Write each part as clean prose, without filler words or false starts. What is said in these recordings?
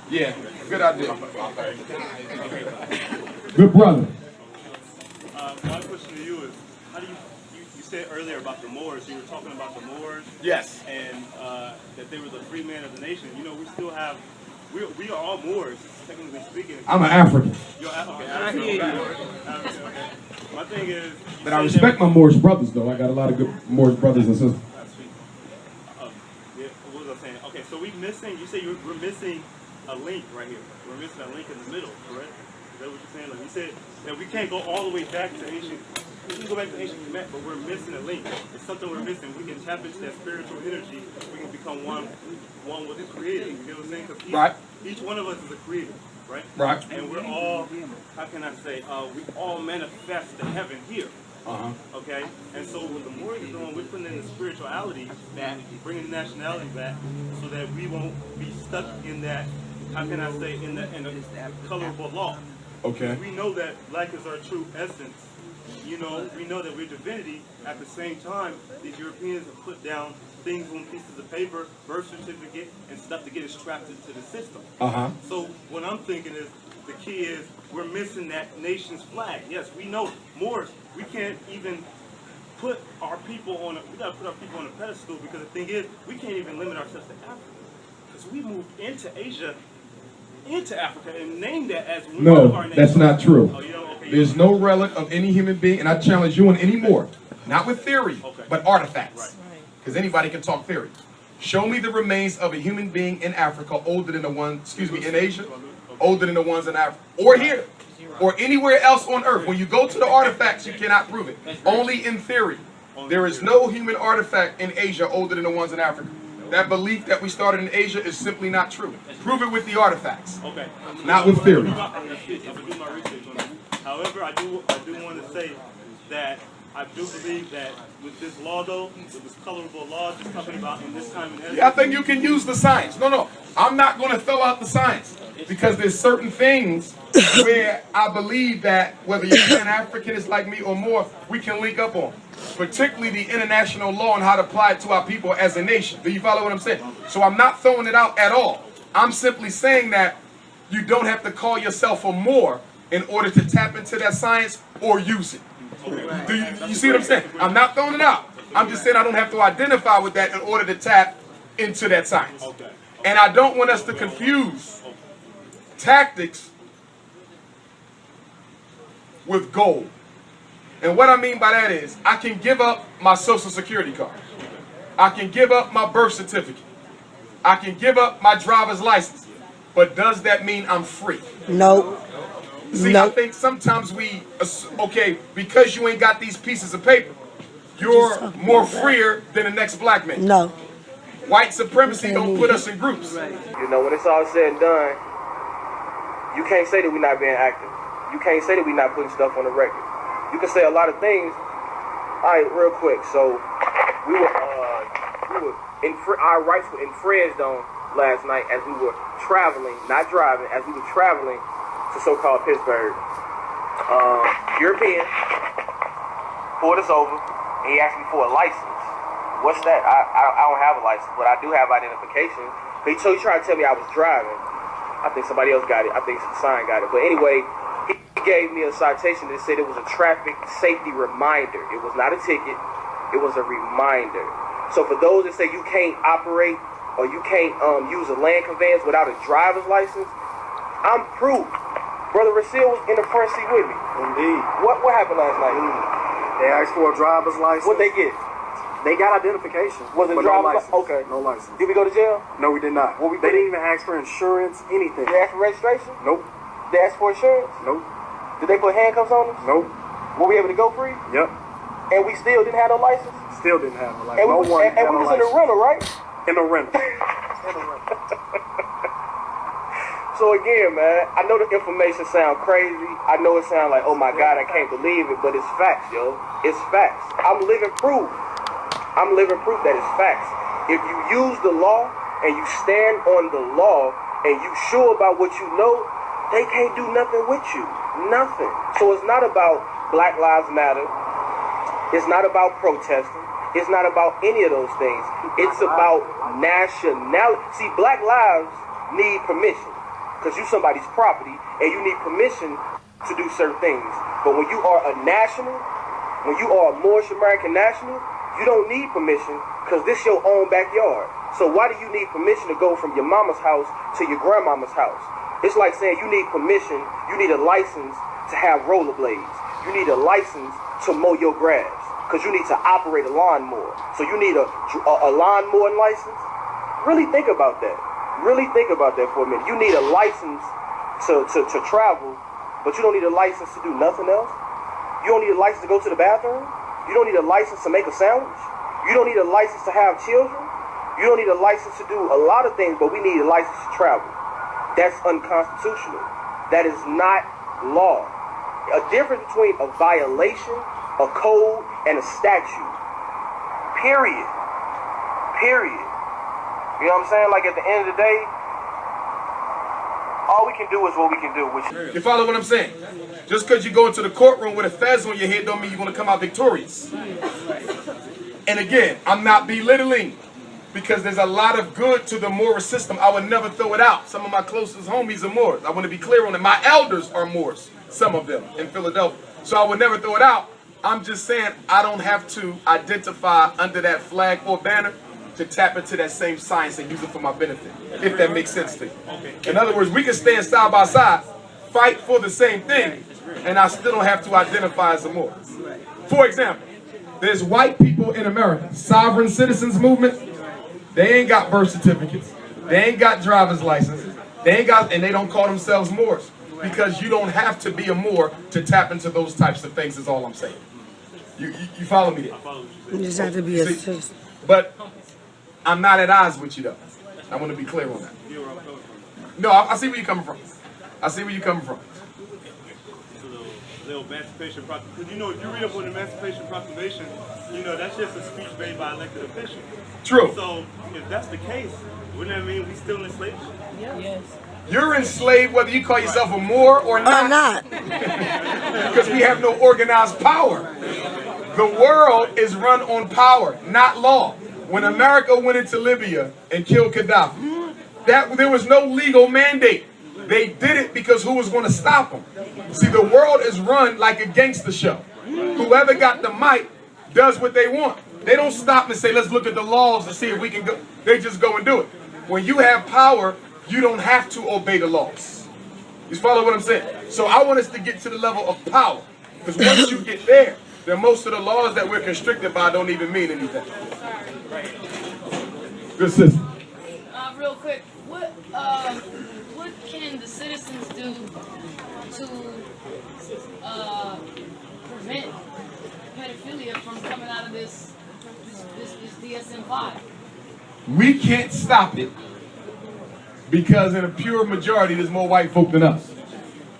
Yeah, good idea. Good brother. My question to you is, how do you said earlier about the Moors, you were talking about the Moors. Yes. And that they were the free man of the nation. You know, we still have, we are all Moors, technically speaking. I'm an African. You're African. Okay. My thing is... But I respect my Moorish brothers, though. I got a lot of good Moorish brothers and sisters. Yeah, what was I saying? Okay, so you say we're missing a link right here. We're missing a link in the middle, correct? Is that what you're saying? Like you said that we can't go all the way back to ancient. We can go back to ancient Kemet, but we're missing a link. It's something we're missing. We can tap into that spiritual energy. We can become one with the Creator. You get what I'm saying? Because each one of us is a creator, right? Right. And we're all, how can I say, we all manifest the heaven here. Okay? And so what the Moors are doing, we're putting in the spirituality back, bringing the nationality back, so that we won't be stuck in that, how can I say, in the colorable law. Okay. We know that black is our true essence. You know, we know that we're divinity. At the same time, these Europeans have put down things on pieces of paper, birth certificate, and stuff to get us trapped into the system. So what I'm thinking is, the key is, we're missing that nation's flag. Yes, we know Moors. We can't even put our people on we gotta put our people on a pedestal, because the thing is, we can't even limit ourselves to Africa. Because we moved into Asia, into Africa, and named that as one of our nations. No, that's not true. Oh, There's no relic of any human being, and I challenge you on any more. Not with theory, but artifacts. Because anybody can talk theory. Show me the remains of a human being in Africa older than the one, in Asia, older than the ones in Africa, or here, or anywhere else on earth. When you go to the artifacts, you cannot prove it. Only in theory. There is no human artifact in Asia older than the ones in Africa. That belief that we started in Asia is simply not true. Prove it with the artifacts, not with theory. However, I do want to say that I do believe that with this law, though, with this colorable law, just talking about in this time and history. Yeah, I think you can use the science. No, I'm not going to throw out the science, because there's certain things where I believe that whether you're an Africanist like me or more, we can link up on. Particularly the international law and how to apply it to our people as a nation. Do you follow what I'm saying? So I'm not throwing it out at all. I'm simply saying that you don't have to call yourself a Moor in order to tap into that science or use it. Do you see what I'm saying? I'm not throwing it out. I'm just saying I don't have to identify with that in order to tap into that science. And I don't want us to confuse tactics with gold. And what I mean by that is, I can give up my social security card. I can give up my birth certificate. I can give up my driver's license. But does that mean I'm free? No. See, I think sometimes because you ain't got these pieces of paper, you're more freer than the next black man. No. White supremacy don't put us in groups. You know, when it's all said and done, you can't say that we're not being active. You can't say that we're not putting stuff on the record. You can say a lot of things. All right, real quick. So our rights were infringed on last night as we were traveling, not driving, as we were traveling to so-called Pittsburgh. European pulled us over, and he asked me for a license. What's that? I don't have a license, but I do have identification. He tried to tell me I was driving. I think somebody else got it. I think the sign got it. But anyway, he gave me a citation that said it was a traffic safety reminder. It was not a ticket. It was a reminder. So for those that say you can't operate or you can't use a land conveyance without a driver's license, I'm proof. Brother Rasil was in the front seat with me. Indeed. What happened last night? They asked for a driver's license. What'd they get? They got identification. Was it driver's license? Okay. No license. Did we go to jail? No, we did not. They didn't even ask for insurance, anything. Did they ask for registration? Nope. Did they ask for insurance? Nope. Did they put handcuffs on us? Nope. Were we able to go free? Yep. And we still didn't have no license? Still didn't have a license. And we was in a rental, right? In a rental. So again, man, I know the information sound crazy. I know it sound like, oh my God, I can't believe it, but it's facts, yo. It's facts. I'm living proof. I'm living proof that it's facts. If you use the law and you stand on the law and you sure about what you know, they can't do nothing with you. Nothing. So it's not about Black Lives Matter. It's not about protesting. It's not about any of those things. It's about nationality. See, Black lives need permission. because you're somebody's property and you need permission to do certain things. But when you are a national, when you are a Moorish American national, you don't need permission because this your own backyard. So why do you need permission to go from your mama's house to your grandmama's house? It's like saying you need permission, you need a license to have rollerblades. You need a license to mow your grass because you need to operate a lawnmower. So you need a lawnmower license? Really think about that. Really think about that for a minute. You need a license to travel, but you don't need a license to do nothing else. You don't need a license to go to the bathroom. You don't need a license to make a sandwich. You don't need a license to have children. You don't need a license to do a lot of things, but we need a license to travel. That's unconstitutional. That is not law. A difference between a violation, a code, and a statute. Period. Period. You know what I'm saying? Like at the end of the day, all we can do is what we can do. You follow what I'm saying? Just because you go into the courtroom with a fez on your head don't mean you're going to come out victorious. And again, I'm not belittling because there's a lot of good to the Moorish system. I would never throw it out. Some of my closest homies are Moors. I want to be clear on it. My elders are Moors, some of them in Philadelphia. So I would never throw it out. I'm just saying I don't have to identify under that flag or banner to tap into that same science and use it for my benefit, if that makes sense to you. In other words, we can stand side by side, fight for the same thing, and I still don't have to identify as a Moor. For example, there's white people in America, sovereign citizens movement. They ain't got birth certificates. They ain't got driver's licenses. They ain't got, and they don't call themselves Moors because you don't have to be a Moor to tap into those types of things. Is all I'm saying. You follow me there? You just have to be a citizen. But I'm not at odds with you though. I want to be clear on that. No, I see where you're coming from. I see where you're coming from. Little Emancipation Proclamation. Because you know, if you read up on the Emancipation Proclamation, you know that's just a speech made by elected officials. True. So if that's the case, wouldn't that mean we still enslaved? Yes. You're enslaved whether you call yourself a Moor or not. Because we have no organized power. The world is run on power, not law. When America went into Libya and killed Gaddafi, there was no legal mandate. They did it because who was going to stop them? See, the world is run like a gangster show. Whoever got the mic does what they want. They don't stop and say, let's look at the laws to see if we can go. They just go and do it. When you have power, you don't have to obey the laws. You follow what I'm saying? So I want us to get to the level of power. Because once you get there, then most of the laws that we're constricted by don't even mean anything. Good sister. Real quick, what can the citizens do to prevent pedophilia from coming out of this DSM-5? We can't stop it because in a pure majority there's more white folk than us.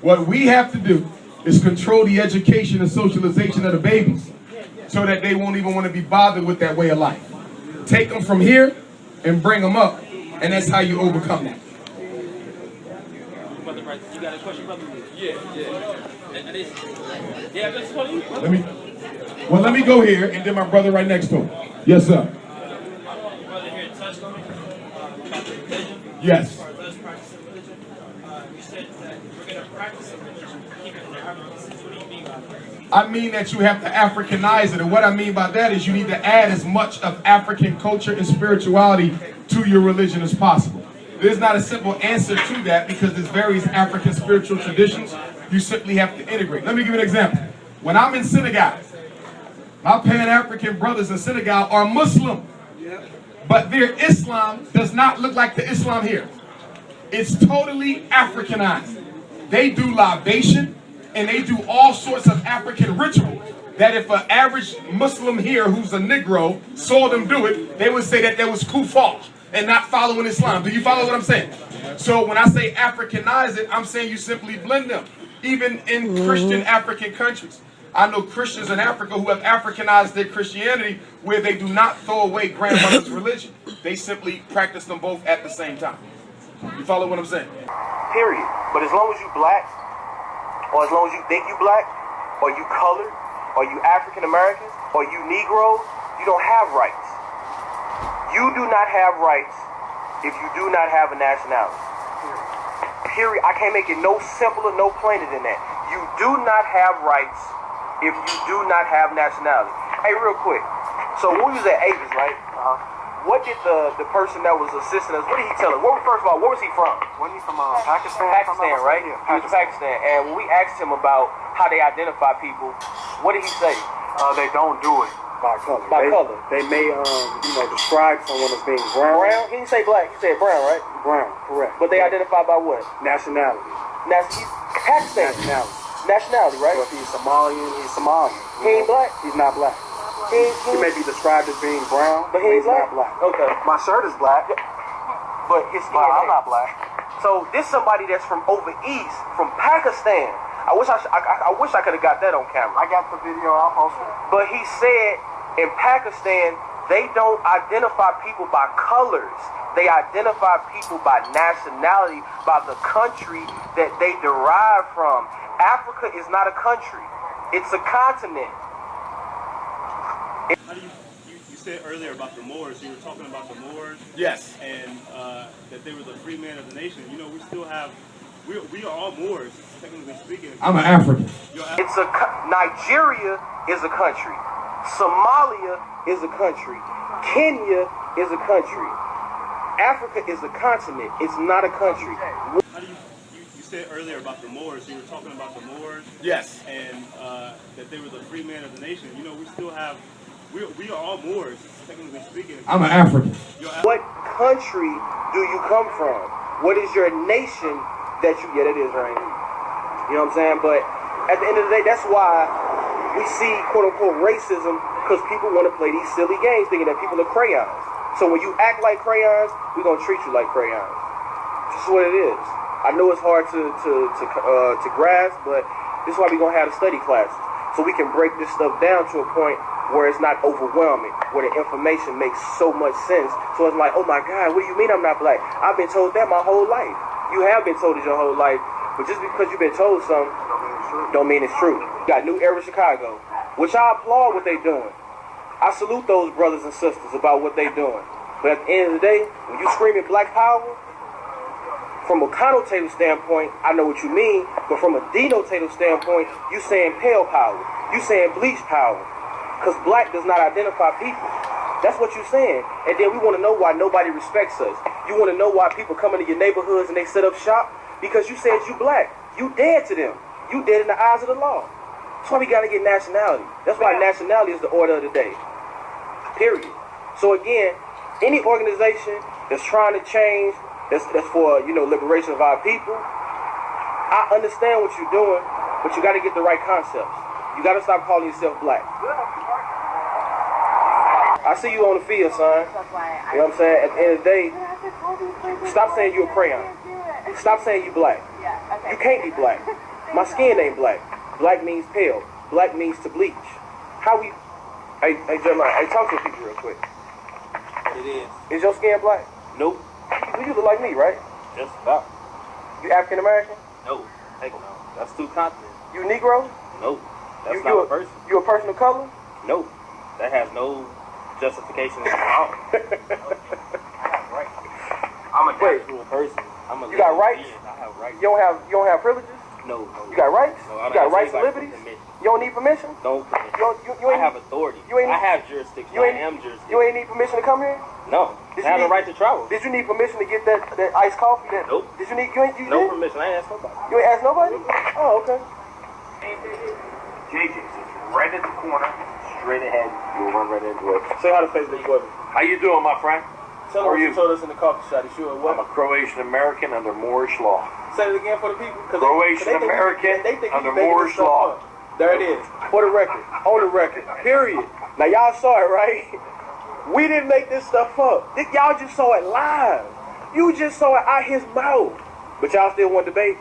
What we have to do is control the education and socialization of the babies so that they won't even want to be bothered with that way of life. Take them from here and bring them up, and that's how you overcome that. You got a question, brother? Yeah. Let me go here, and then my brother right next to him. Yes, sir. Brother here touched on it about the religion. Yes. Let's practice religion. You said that we're going to practice religion, keep it in their Africans. What do you mean by that? I mean that you have to Africanize it, and what I mean by that is you need to add as much of African culture and spirituality to your religion as possible. There's not a simple answer to that because there's various African spiritual traditions you simply have to integrate. Let me give you an example. When I'm in Senegal, my Pan-African brothers in Senegal are Muslim, but their Islam does not look like the Islam here. It's totally Africanized. They do libation and they do all sorts of African rituals that if an average Muslim here who's a Negro saw them do it, they would say that there was kufar and not following Islam. Do you follow what I'm saying? So when I say Africanize it, I'm saying you simply blend them. Even in Christian African countries. I know Christians in Africa who have Africanized their Christianity where they do not throw away grandmother's religion. They simply practice them both at the same time. You follow what I'm saying? Period. But as long as you black, or as long as you think you black, or you colored, or you African American, or you Negro, you don't have rights. You do not have rights if you do not have a nationality. Period. I can't make it no simpler, no plainer than that. You do not have rights if you do not have nationality. Hey, real quick. So when we was at Avis, right? What did the person that was assisting us, what did he tell us? First of all, where was he from? Wasn't he from Pakistan? Pakistan, right? Yeah, He was from Pakistan. And when we asked him about how they identify people, what did he say? They don't do it by color. By color. They may, describe someone as being brown. Brown? He didn't say black. He said brown, right? Brown, correct. But they identify by what? Nationality. He's Pakistan. Nationality, right? So if he's Somalian, he's Somalian. He ain't black? He's not black. He may be described as being brown, but he's not black. Okay. My shirt is black, but his skin I'm not black. So this somebody that's from over east, from Pakistan. I wish I could have got that on camera. I got the video. I'll post it. But he said in Pakistan they don't identify people by colors. They identify people by nationality, by the country that they derive from. Africa is not a country; it's a continent. How do you said earlier about the Moors, you were talking about the Moors. Yes. And that they were the free man of the nation. You know, we still have, we are all Moors, technically speaking. I'm an African. It's Nigeria is a country. Somalia is a country. Kenya is a country. Africa is a continent. It's not a country. How do you said earlier about the Moors, you were talking about the Moors. Yes. And that they were the free man of the nation. You know, we still have, we are all Moors, technically speaking. I'm an African. What country do you come from? What is your nation that you get? It is right. You know what I'm saying? But at the end of the day, that's why we see quote unquote racism, because people want to play these silly games thinking that people are crayons. So when you act like crayons, we're gonna treat you like crayons. This is what it is. I know it's hard to grasp, but this is why we're gonna have the study classes, so we can break this stuff down to a point where it's not overwhelming, where the information makes so much sense. So it's like, oh my God, what do you mean I'm not black? I've been told that my whole life. You have been told it your whole life, but just because you've been told something don't mean it's true. You got New Era Chicago, which I applaud what they're doing. I salute those brothers and sisters about what they're doing. But at the end of the day, when you screaming black power, from a connotative standpoint, I know what you mean, but from a denotative standpoint, you saying pale power. You saying bleach power. Because black does not identify people. That's what you're saying. And then we want to know why nobody respects us. You want to know why people come into your neighborhoods and they set up shop? Because you said you black. You dead to them. You dead in the eyes of the law. That's why we got to get nationality. That's why nationality is the order of the day. Period. So again, any organization that's trying to change, that's for, liberation of our people, I understand what you're doing, but you got to get the right concepts. You got to stop calling yourself black. I see you on the field, son. You know what I'm saying? At the end of the day, stop saying you're a crayon. Stop saying you black. You can't be black. My skin ain't black. Black means pale. Black means to bleach. How we... Hey, Jeremiah, talk to the people real quick. It is. Is your skin black? Nope. You look like me, right? Just about. You African American? No. Heck no. That's too continent. You Negro? Nope. That's You not a a person. You a person of color? Nope. That has no justification in law. I'm a natural person. I'm a You got rights? being. I have rights. You don't have privileges? No. You got rights? No, I You don't got rights have and anybody liberties? permission. You don't need permission? Don't permission. You I ain't have authority. you ain't- I have jurisdiction. you ain't- I am jurisdiction. You ain't need permission to come here? No. Did I have you the right to travel. Did you need permission to get that iced coffee? Nope. Did you need you ain't you No did? permission. I ain't asked nobody. You ain't asked nobody? Oh, okay. JJ, right at the corner, straight ahead. You'll run right into it. Say hi to Facebook for me. How you doing, my friend? Tell How them are what you? you told us in the coffee shop. You sure what? I'm a Croatian American under Moorish law. Say it again for the people. Croatian American under Moorish law. There it is. For the record. On the record. Period. Now y'all saw it, right? We didn't make this stuff up. Y'all just saw it live. You just saw it out his mouth. But y'all still want to debate?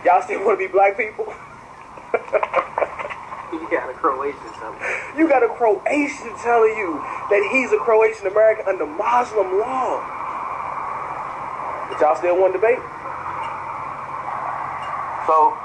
Y'all still want to be black people? You got a Croatian something. You got a Croatian telling you that he's a Croatian American under Muslim law. But y'all still want to debate? So